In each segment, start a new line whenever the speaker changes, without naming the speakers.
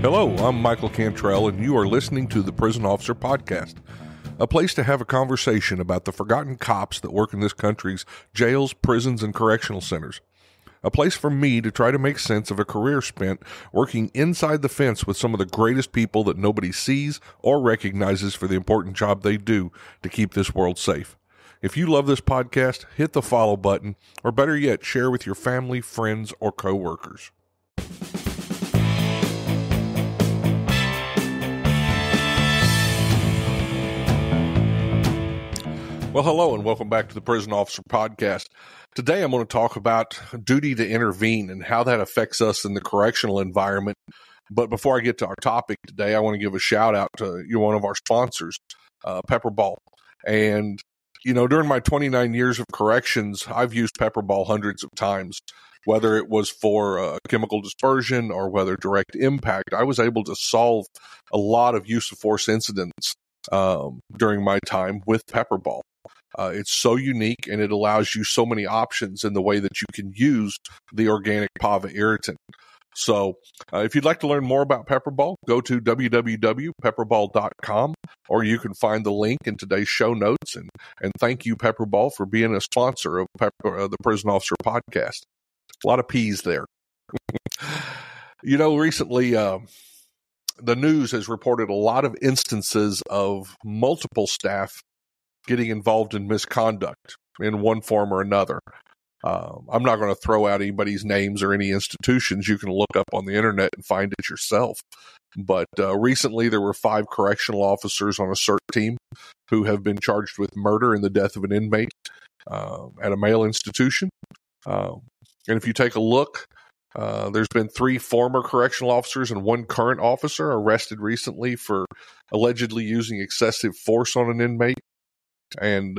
Hello, I'm Michael Cantrell, and you are listening to the Prison Officer Podcast, a place to have a conversation about the forgotten cops that work in this country's jails, prisons, and correctional centers. A place for me to try to make sense of a career spent working inside the fence with some of the greatest people that nobody sees or recognizes for the important job they do to keep this world safe. If you love this podcast, hit the follow button, or better yet, share with your family, friends, or coworkers. Well, hello, and welcome back to the Prison Officer Podcast. Today, I'm going to talk about duty to intervene and how that affects us in the correctional environment. But before I get to our topic today, I want to give a shout out to one of our sponsors, PepperBall. And, during my 29 years of corrections, I've used PepperBall hundreds of times. Whether it was for chemical dispersion or whether direct impact, I was able to solve a lot of use of force incidents during my time with PepperBall. It's so unique, and it allows you so many options in the way that you can use the organic PAVA irritant. So if you'd like to learn more about PepperBall, go to www.pepperball.com, or you can find the link in today's show notes. And thank you, PepperBall, for being a sponsor of the Prison Officer Podcast. A lot of P's there. Recently, the news has reported a lot of instances of multiple staff getting involved in misconduct in one form or another. I'm not going to throw out anybody's names or any institutions. You can look up on the internet and find it yourself. But recently there were 5 correctional officers on a CERT team who have been charged with murder in the death of an inmate at a male institution. And if you take a look, there's been 3 former correctional officers and 1 current officer arrested recently for allegedly using excessive force on an inmate. And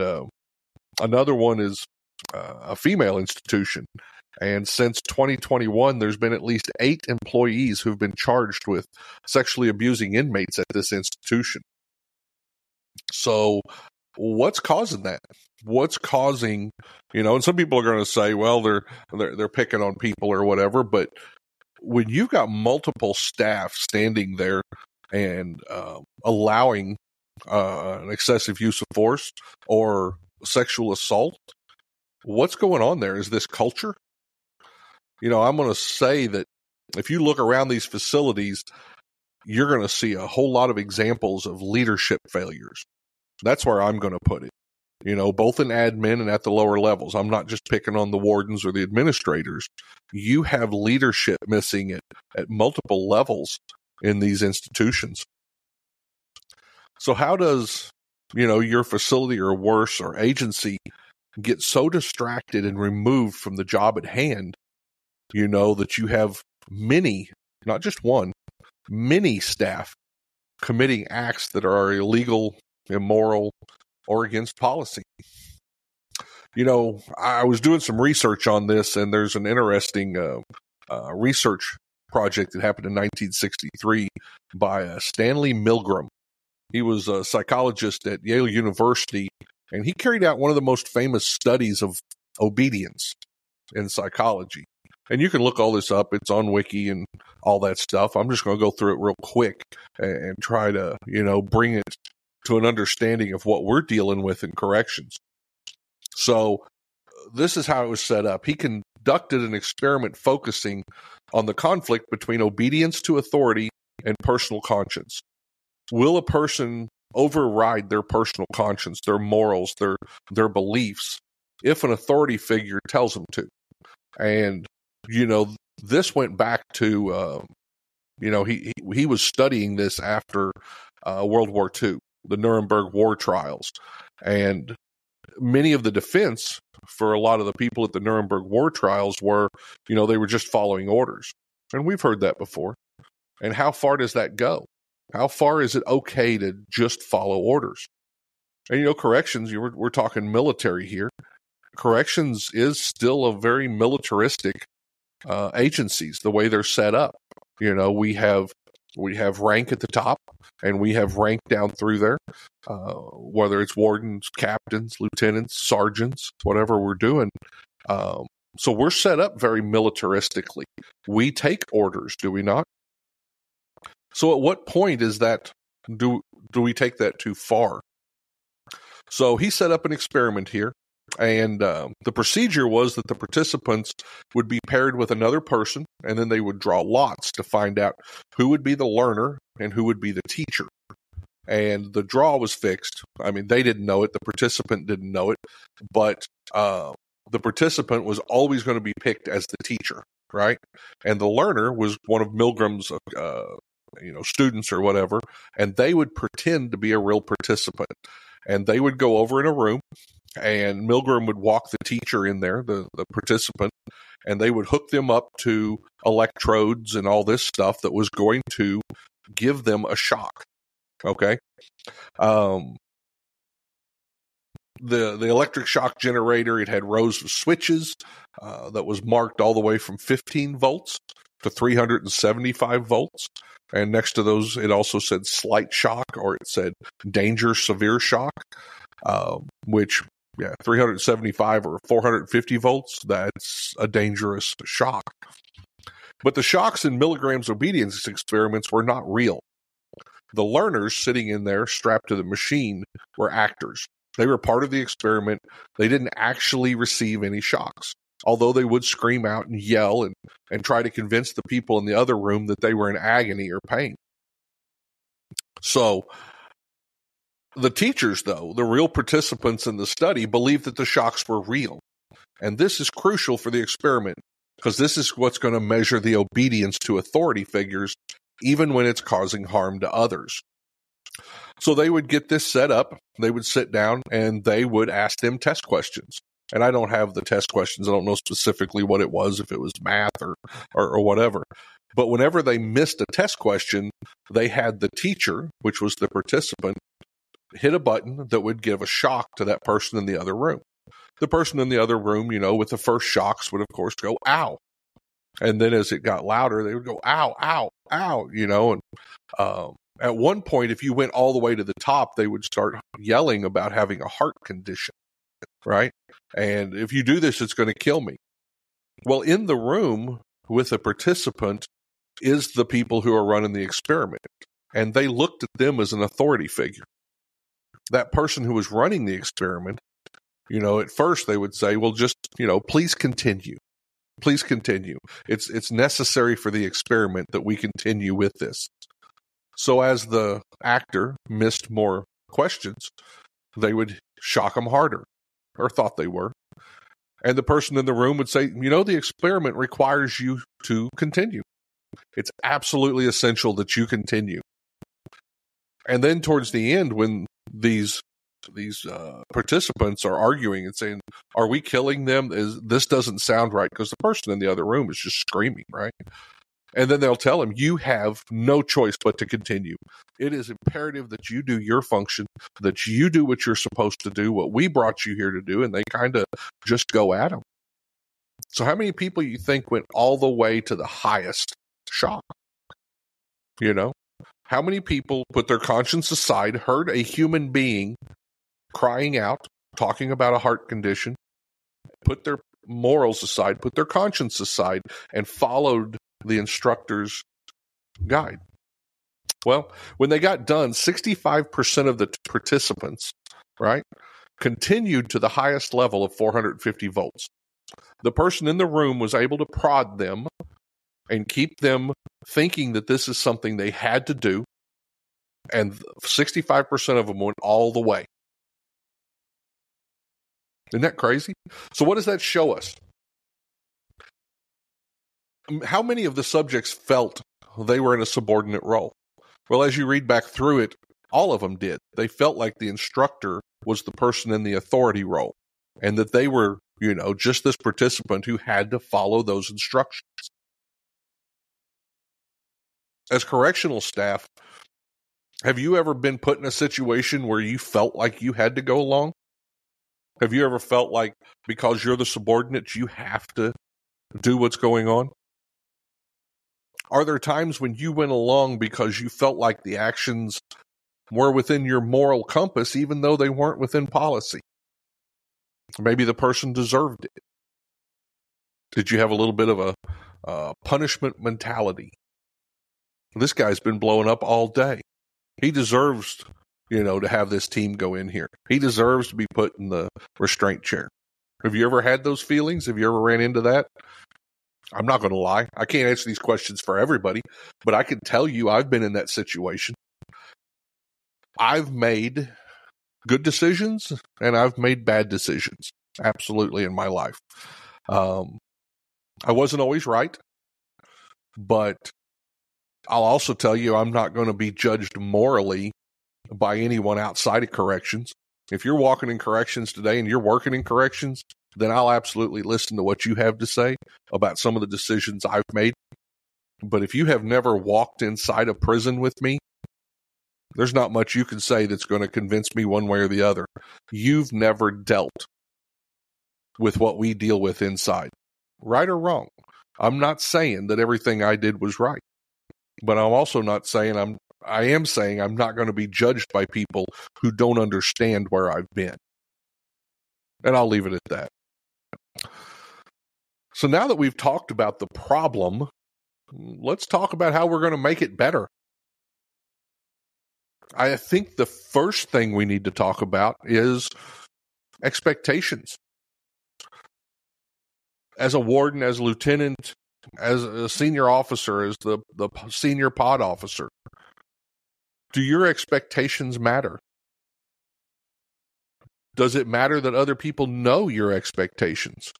another one is a female institution. And since 2021, there's been at least 8 employees who've been charged with sexually abusing inmates at this institution. So what's causing that? What's causing, and some people are going to say, well, they're picking on people or whatever. But when you've got multiple staff standing there and allowing an excessive use of force or sexual assault, what's going on there? Is this culture? I'm going to say that if you look around these facilities, you're going to see a whole lot of examples of leadership failures. That's where I'm going to put it, both in admin and at the lower levels. I'm not just picking on the wardens or the administrators. You have leadership missing at multiple levels in these institutions. So how does, your facility or worse or agency get so distracted and removed from the job at hand, that you have many, not just one, many staff committing acts that are illegal, immoral, or against policy? I was doing some research on this, and there's an interesting research project that happened in 1963 by Stanley Milgram. He was a psychologist at Yale University, and he carried out one of the most famous studies of obedience in psychology. And you can look all this up. It's on Wiki and all that stuff. I'm just going to go through it real quick and try to, bring it to an understanding of what we're dealing with in corrections. So this is how it was set up. He conducted an experiment focusing on the conflict between obedience to authority and personal conscience. Will a person override their personal conscience, their morals, their beliefs, if an authority figure tells them to? And, this went back to, he was studying this after World War II, the Nuremberg war trials. And many of the defense for a lot of the people at the Nuremberg war trials were, they were just following orders. And we've heard that before. And how far does that go? How far is it okay to just follow orders? And, corrections, we're talking military here. Corrections is still a very militaristic agencies, the way they're set up. We have rank at the top, and we have rank down through there, whether it's wardens, captains, lieutenants, sergeants, whatever we're doing. So we're set up very militaristically. We take orders, do we not? So at what point is that, do we take that too far? So he set up an experiment here, and the procedure was that the participants would be paired with another person, and then they would draw lots to find out who would be the learner and who would be the teacher. And the draw was fixed. I mean, they didn't know it. The participant didn't know it. But the participant was always going to be picked as the teacher, right? And the learner was one of Milgram's students or whatever, and they would pretend to be a real participant. And they would go over in a room, and Milgram would walk the teacher in there, the participant, and they would hook them up to electrodes and all this stuff that was going to give them a shock. Okay. The electric shock generator, it had rows of switches that was marked all the way from 15 volts to 375 volts. And next to those, it also said slight shock, or it said danger, severe shock, which, 375 or 450 volts, that's a dangerous shock. But the shocks in Milgram's obedience experiments were not real. The learners sitting in there strapped to the machine were actors. They were part of the experiment. They didn't actually receive any shocks, although they would scream out and yell and try to convince the people in the other room that they were in agony or pain. So the teachers, though, the real participants in the study, believed that the shocks were real. And this is crucial for the experiment, because this is what's going to measure the obedience to authority figures, even when it's causing harm to others. So they would get this set up, they would sit down, and they would ask them test questions. And I don't have the test questions. I don't know specifically what it was, if it was math or whatever. But whenever they missed a test question, they had the teacher, which was the participant, hit a button that would give a shock to that person in the other room. The person in the other room, with the first shocks would, of course, go, ow. And then as it got louder, they would go, ow, ow, ow, and at one point, if you went all the way to the top, they would start yelling about having a heart condition, right? And if you do this, it's going to kill me. Well, in the room with the participant is the people who are running the experiment, and they looked at them as an authority figure. That person who was running the experiment, at first they would say, well, just, please continue. Please continue. It's necessary for the experiment that we continue with this. So as the actor missed more questions, they would shock them harder, or thought they were. And the person in the room would say, the experiment requires you to continue. It's absolutely essential that you continue. And then towards the end, when these participants are arguing and saying, are we killing them? This doesn't sound right, because the person in the other room is just screaming, right? And then they'll tell him, you have no choice but to continue. It is imperative that you do your function, that you do what you're supposed to do, what we brought you here to do, and they kind of just go at them. So how many people you think went all the way to the highest shock? How many people put their conscience aside, heard a human being crying out, talking about a heart condition, put their morals aside, put their conscience aside, and followed the instructor's guide? Well, when they got done, 65% of the participants, right, continued to the highest level of 450 volts. The person in the room was able to prod them and keep them thinking that this is something they had to do, and 65% of them went all the way. Isn't that crazy? So what does that show us? How many of the subjects felt they were in a subordinate role? Well, as you read back through it, all of them did. They felt like the instructor was the person in the authority role, and that they were, just this participant who had to follow those instructions. As correctional staff, have you ever been put in a situation where you felt like you had to go along? Have you ever felt like because you're the subordinate, you have to do what's going on? Are there times when you went along because you felt like the actions were within your moral compass, even though they weren't within policy? Maybe the person deserved it. Did you have a little bit of a punishment mentality? This guy's been blowing up all day. He deserves, to have this team go in here. He deserves to be put in the restraint chair. Have you ever had those feelings? Have you ever ran into that? I'm not going to lie. I can't answer these questions for everybody, but I can tell you I've been in that situation. I've made good decisions and I've made bad decisions, absolutely, in my life. I wasn't always right, but I'll also tell you I'm not going to be judged morally by anyone outside of corrections. If you're walking in corrections today and you're working in corrections, then I'll absolutely listen to what you have to say about some of the decisions I've made. But if you have never walked inside a prison with me, there's not much you can say that's going to convince me one way or the other. You've never dealt with what we deal with inside, right or wrong. I'm not saying that everything I did was right, but I'm also not saying I am saying I'm not going to be judged by people who don't understand where I've been. And I'll leave it at that. So now that we've talked about the problem, let's talk about how we're going to make it better. I think the first thing we need to talk about is expectations. As a warden, as a lieutenant, as a senior officer, as the senior pod officer, do your expectations matter? Does it matter that other people know your expectations?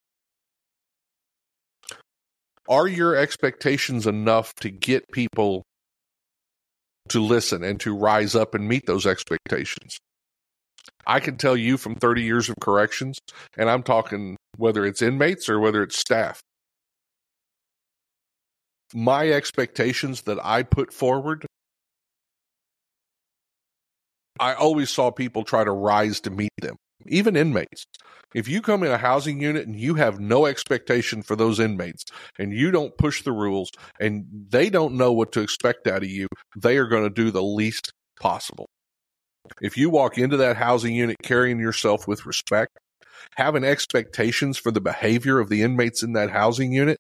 Are your expectations enough to get people to listen and to rise up and meet those expectations? I can tell you from 30 years of corrections, and I'm talking whether it's inmates or whether it's staff, my expectations that I put forward, I always saw people try to rise to meet them, even inmates. If you come in a housing unit and you have no expectation for those inmates and you don't push the rules and they don't know what to expect out of you, they are going to do the least possible. If you walk into that housing unit carrying yourself with respect, having expectations for the behavior of the inmates in that housing unit,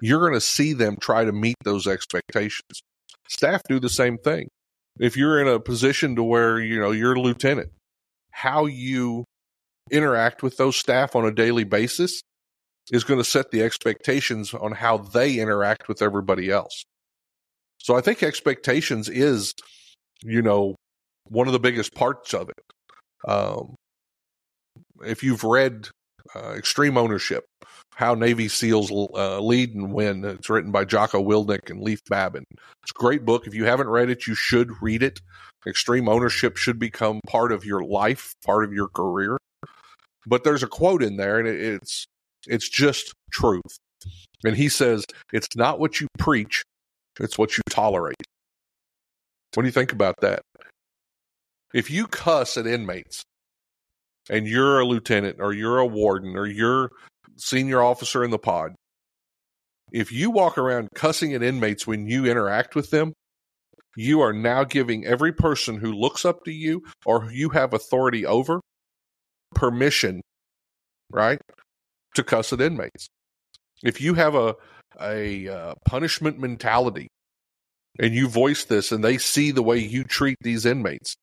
you're going to see them try to meet those expectations. Staff do the same thing. If you're in a position to where, you're a lieutenant, how you interact with those staff on a daily basis is going to set the expectations on how they interact with everybody else. So I think expectations is, one of the biggest parts of it. If you've read Extreme Ownership, How Navy SEALs Lead and Win, it's written by Jocko Willink and Leif Babin. It's a great book. If you haven't read it, you should read it. Extreme ownership should become part of your life, part of your career. But there's a quote in there, and it's just truth. And he says, it's not what you preach, it's what you tolerate. What do you think about that? If you cuss at inmates, and you're a lieutenant, or you're a warden, or you're senior officer in the pod, if you walk around cussing at inmates when you interact with them, you are now giving every person who looks up to you or who you have authority over permission, right, to cuss at inmates. If you have a punishment mentality and you voice this and they see the way you treat these inmates,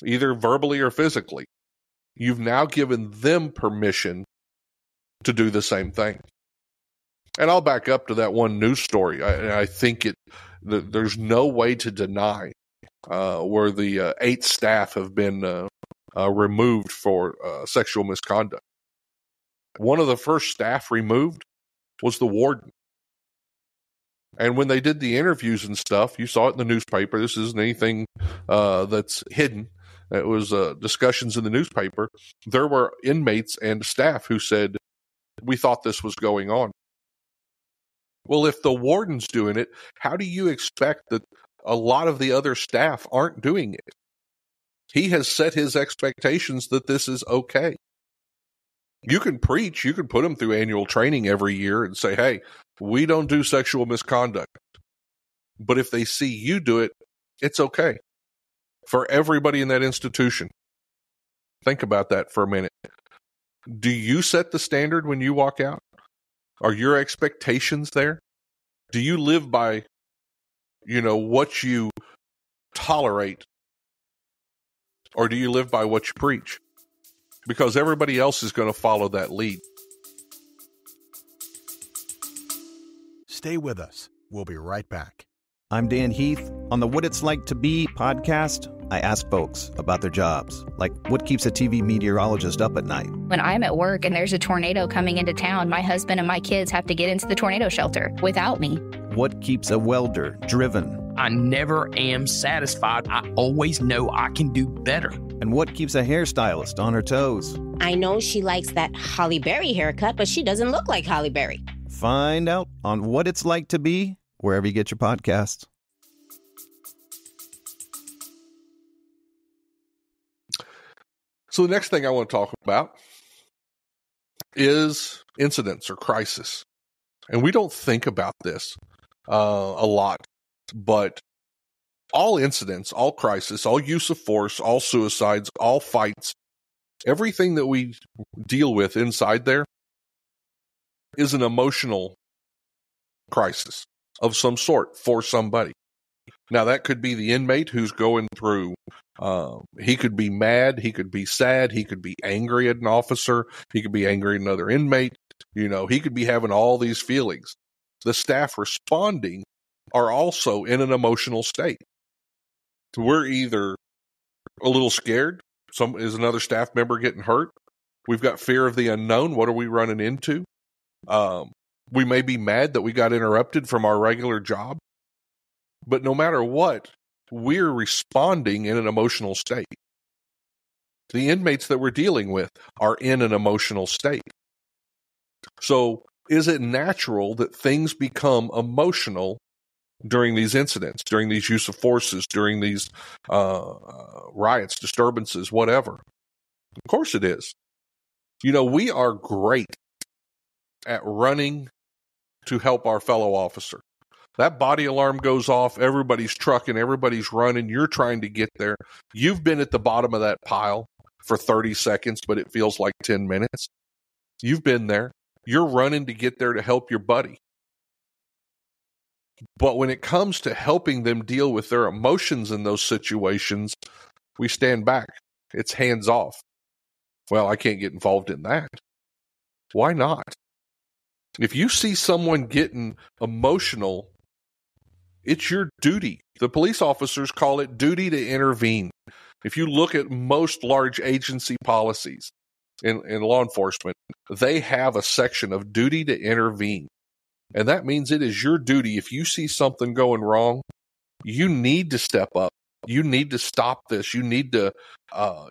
either verbally or physically, you've now given them permission to do the same thing. And I'll back up to that one news story. I think there's no way to deny where the 8 staff have been removed for sexual misconduct. One of the first staff removed was the warden. And when they did the interviews and stuff, you saw it in the newspaper. This isn't anything that's hidden. It was discussions in the newspaper. There were inmates and staff who said, we thought this was going on. Well, if the warden's doing it, how do you expect that a lot of the other staff aren't doing it? He has set his expectations that this is okay. You can preach, you can put them through annual training every year and say, hey, we don't do sexual misconduct. But if they see you do it, it's okay for everybody in that institution. Think about that for a minute. Do you set the standard when you walk out? Are your expectations there? Do you live by what you tolerate, or do you live by what you preach? Because everybody else is going to follow that lead.
Stay with us. We'll be right back.
I'm Dan Heath. On the What It's Like to Be podcast, I ask folks about their jobs, like what keeps a TV meteorologist up at night.
When I'm at work and there's a tornado coming into town, my husband and my kids have to get into the tornado shelter without me.
What keeps a welder driven?
I never am satisfied. I always know I can do better.
And what keeps a hairstylist on her toes?
I know she likes that Holly Berry haircut, but she doesn't look like Holly Berry.
Find out on What It's Like to Be, wherever you get your podcasts.
So the next thing I want to talk about is incidents or crisis. And we don't think about this a lot, but all incidents, all crisis, all use of force, all suicides, all fights, everything that we deal with inside there is an emotional crisis of some sort for somebody. Now, that could be the inmate who's going through, he could be mad, he could be sad, he could be angry at an officer, he could be angry at another inmate, he could be having all these feelings. The staff responding are also in an emotional state. We're either a little scared, is another staff member getting hurt? We've got fear of the unknown. What are we running into? We may be mad that we got interrupted from our regular job. But no matter what, we're responding in an emotional state. The inmates that we're dealing with are in an emotional state. So is it natural that things become emotional during these incidents, during these use of forces, during these riots, disturbances, whatever? Of course it is. We are great at running to help our fellow officer. That body alarm goes off, everybody's trucking, everybody's running, you're trying to get there. You've been at the bottom of that pile for 30 seconds, but it feels like 10 minutes. You've been there. You're running to get there to help your buddy. But when it comes to helping them deal with their emotions in those situations, we stand back. It's hands off. Well, I can't get involved in that. Why not? If you see someone getting emotional, it's your duty. The police officers call it duty to intervene. If you look at most large agency policies in law enforcement, they have a section of duty to intervene. And that means it is your duty. If you see something going wrong, you need to step up. You need to stop this. You need to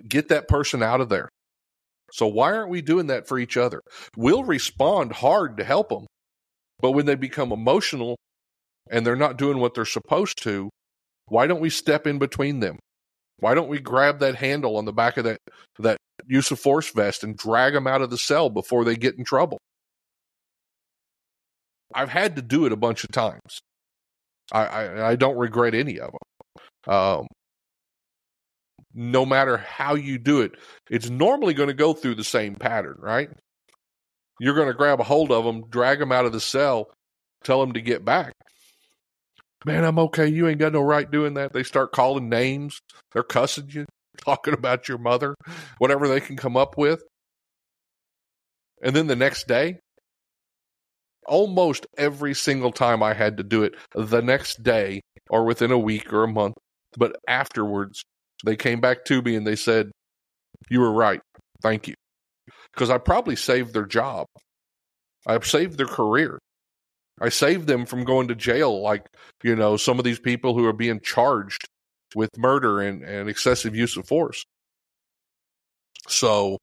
get that person out of there. So why aren't we doing that for each other? We'll respond hard to help them. But when they become emotional and they're not doing what they're supposed to, why don't we step in between them? Why don't we grab that handle on the back of that use of force vest and drag them out of the cell before they get in trouble? I've had to do it a bunch of times. I don't regret any of them. No matter how you do it, it's normally going to go through the same pattern, right? You're going to grab a hold of them, drag them out of the cell, tell them to get back. Man, I'm okay. You ain't got no right doing that. They start calling names. They're cussing you, talking about your mother, whatever they can come up with. And then the next day, almost every single time I had to do it, the next day or within a week or a month, but afterwards, they came back to me and they said, "You were right. Thank you." Because I probably saved their job. I saved their career. I saved them from going to jail like, some of these people who are being charged with murder and excessive use of force. So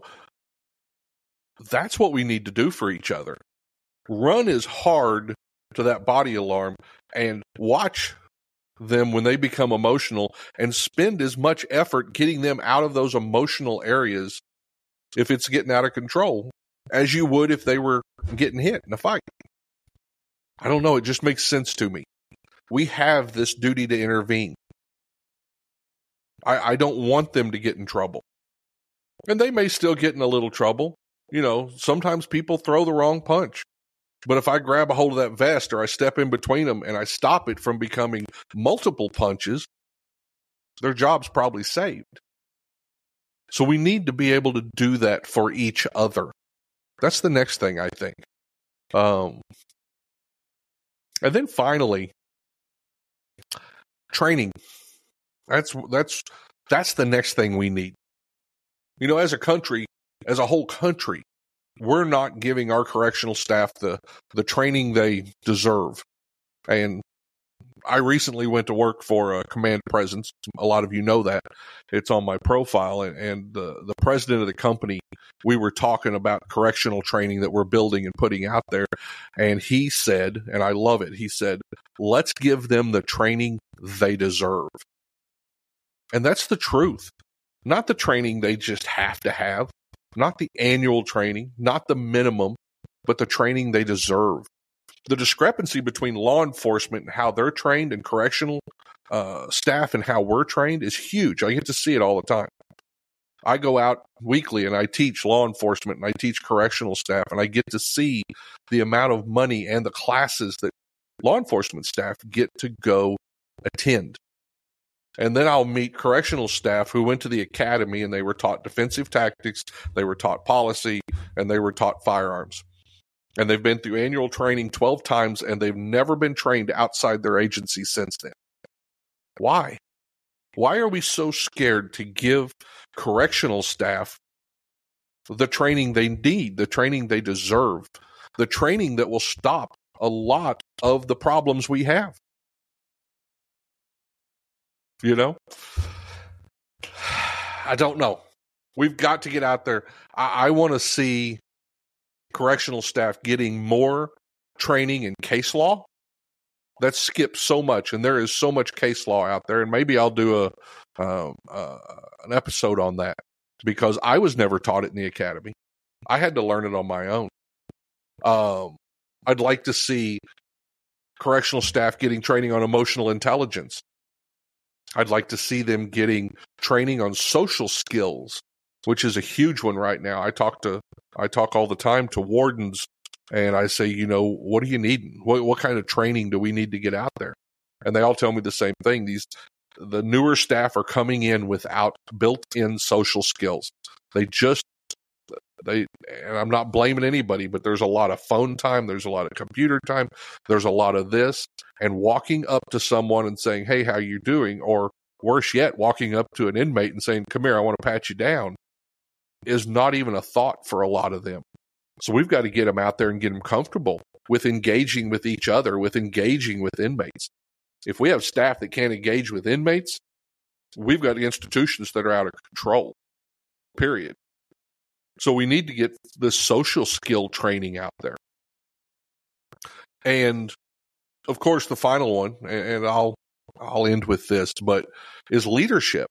that's what we need to do for each other. Run as hard to that body alarm and watch them when they become emotional and spend as much effort getting them out of those emotional areas if it's getting out of control as you would if they were getting hit in a fight. I don't know. It just makes sense to me. We have this duty to intervene. I don't want them to get in trouble. And they may still get in a little trouble. Sometimes people throw the wrong punch. But if I grab a hold of that vest or I step in between them and I stop it from becoming multiple punches, their job's probably saved. So we need to be able to do that for each other. That's the next thing, I think. And then finally, training. That's the next thing we need. You know, as a country, as a whole country, we're not giving our correctional staff the training they deserve. And I recently went to work for a command presence. A lot of you know that. It's on my profile. And the president of the company, we were talking about correctional training that we're building and putting out there. And he said, and I love it, he said, let's give them the training they deserve. And that's the truth. Not the training they just have to have, not the annual training, not the minimum, but the training they deserve. The discrepancy between law enforcement and how they're trained and correctional staff and how we're trained is huge. I get to see it all the time. I go out weekly and I teach law enforcement and I teach correctional staff, and I get to see the amount of money and the classes that law enforcement staff get to go attend. And then I'll meet correctional staff who went to the academy and they were taught defensive tactics, they were taught policy, and they were taught firearms. And they've been through annual training 12 times, and they've never been trained outside their agency since then. Why? Why are we so scared to give correctional staff the training they need, the training they deserve, the training that will stop a lot of the problems we have? You know? I don't know. We've got to get out there. I want to see correctional staff getting more training in case law. That skips so much, and there is so much case law out there. And maybe I'll do an episode on that, because I was never taught it in the academy. I had to learn it on my own. I'd like to see correctional staff getting training on emotional intelligence. I'd like to see them getting training on social skills, which is a huge one right now. I talk all the time to wardens, and I say, you know, what do you need? What kind of training do we need to get out there? And they all tell me the same thing. The newer staff are coming in without built-in social skills. And I'm not blaming anybody, but there's a lot of phone time, there's a lot of computer time, there's a lot of this, and walking up to someone and saying, hey, how you doing? Or worse yet, walking up to an inmate and saying, come here, I want to pat you down, is not even a thought for a lot of them. So we've got to get them out there and get them comfortable with engaging with each other, with engaging with inmates. If we have staff that can't engage with inmates, we've got institutions that are out of control, period. So we need to get this social skill training out there. And, of course, the final one, and I'll end with this, but is leadership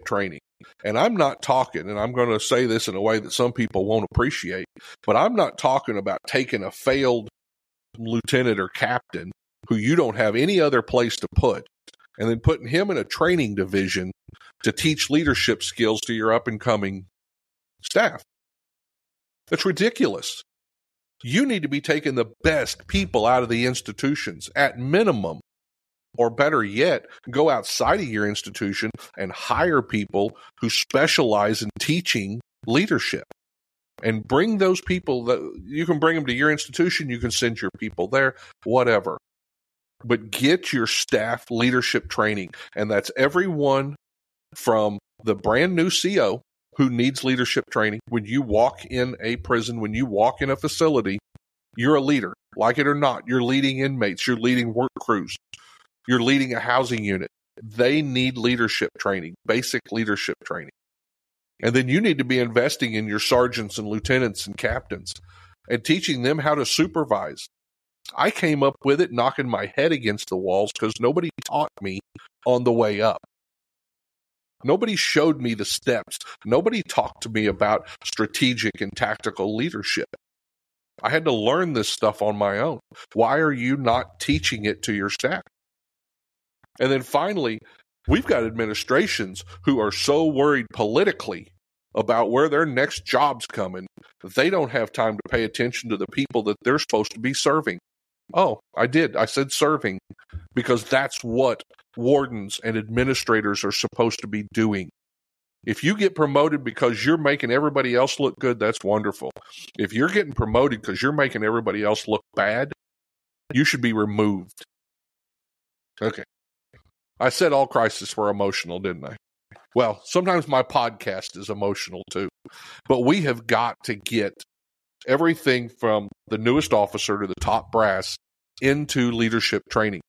training. And I'm not talking, and I'm going to say this in a way that some people won't appreciate, but I'm not talking about taking a failed lieutenant or captain who you don't have any other place to put, and then putting him in a training division to teach leadership skills to your up-and-coming staff. That's ridiculous. You need to be taking the best people out of the institutions at minimum, or better yet, go outside of your institution and hire people who specialize in teaching leadership, and bring those people. That you can bring them to your institution, you can send your people there, whatever. But get your staff leadership training, and that's everyone from the brand new CO who needs leadership training. When you walk in a prison, when you walk in a facility, you're a leader. Like it or not, you're leading inmates, you're leading work crews, you're leading a housing unit. They need leadership training, basic leadership training. And then you need to be investing in your sergeants and lieutenants and captains and teaching them how to supervise. I came up with it knocking my head against the walls because nobody taught me on the way up. Nobody showed me the steps. Nobody talked to me about strategic and tactical leadership. I had to learn this stuff on my own. Why are you not teaching it to your staff? And then finally, we've got administrations who are so worried politically about where their next job's coming, they don't have time to pay attention to the people that they're supposed to be serving. Oh, I did. I said serving, because that's what wardens and administrators are supposed to be doing. If you get promoted because you're making everybody else look good, that's wonderful. If you're getting promoted because you're making everybody else look bad, you should be removed. Okay. I said all crises were emotional, didn't I? Well, sometimes my podcast is emotional too. But we have got to get everything from the newest officer to the top brass into leadership training.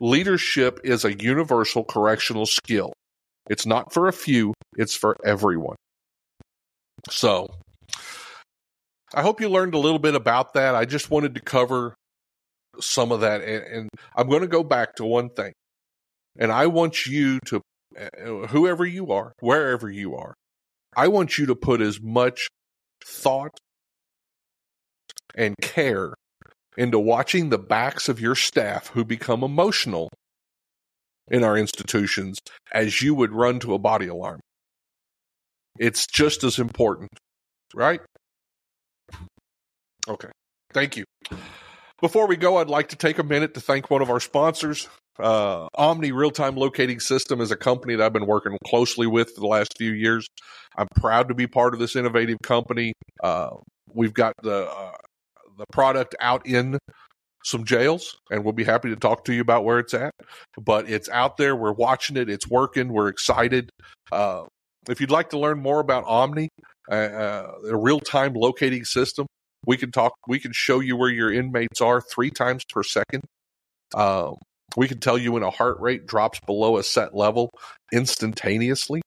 Leadership is a universal correctional skill. It's not for a few, it's for everyone. So, I hope you learned a little bit about that. I just wanted to cover some of that. And I'm going to go back to one thing. And I want you to, whoever you are, wherever you are, I want you to put as much thought and care into watching the backs of your staff who become emotional in our institutions as you would run to a body alarm. It's just as important, right? Okay, thank you. Before we go, I'd like to take a minute to thank one of our sponsors. Omni Real-Time Locating System is a company that I've been working closely with for the last few years. I'm proud to be part of this innovative company. We've got the product out in some jails, and we'll be happy to talk to you about where it's at. But it's out there. We're watching it. It's working. We're excited. If you'd like to learn more about Omni, a real-time locating system, we can talk. We can show you where your inmates are 3 times per second. We can tell you when a heart rate drops below a set level instantaneously.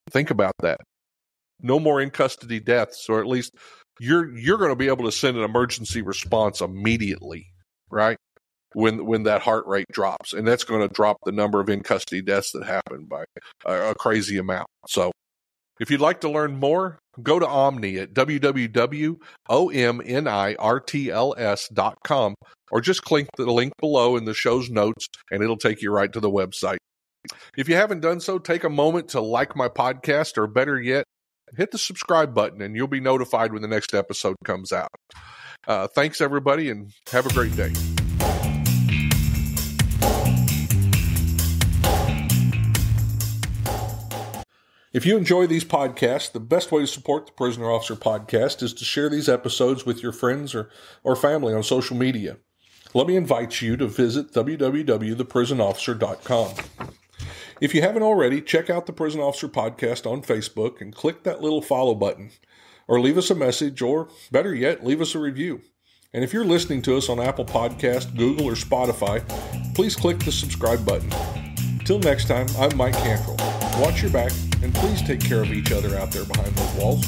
Think about that. No more in-custody deaths, or at least you're going to be able to send an emergency response immediately, right? When that heart rate drops, and that's going to drop the number of in-custody deaths that happen by a crazy amount. So, if you'd like to learn more, go to Omni at www.omnirtls.com, or just click the link below in the show's notes, and it'll take you right to the website. If you haven't done so, take a moment to like my podcast, or better yet, hit the subscribe button, and you'll be notified when the next episode comes out. Thanks, everybody, and have a great day. If you enjoy these podcasts, the best way to support the Prisoner Officer Podcast is to share these episodes with your friends or family on social media. Let me invite you to visit www.theprisonofficer.com. If you haven't already, check out the Prison Officer Podcast on Facebook and click that little follow button. Or leave us a message, or better yet, leave us a review. And if you're listening to us on Apple Podcast, Google, or Spotify, please click the subscribe button. Till next time, I'm Mike Cantrell. Watch your back, and please take care of each other out there behind those walls.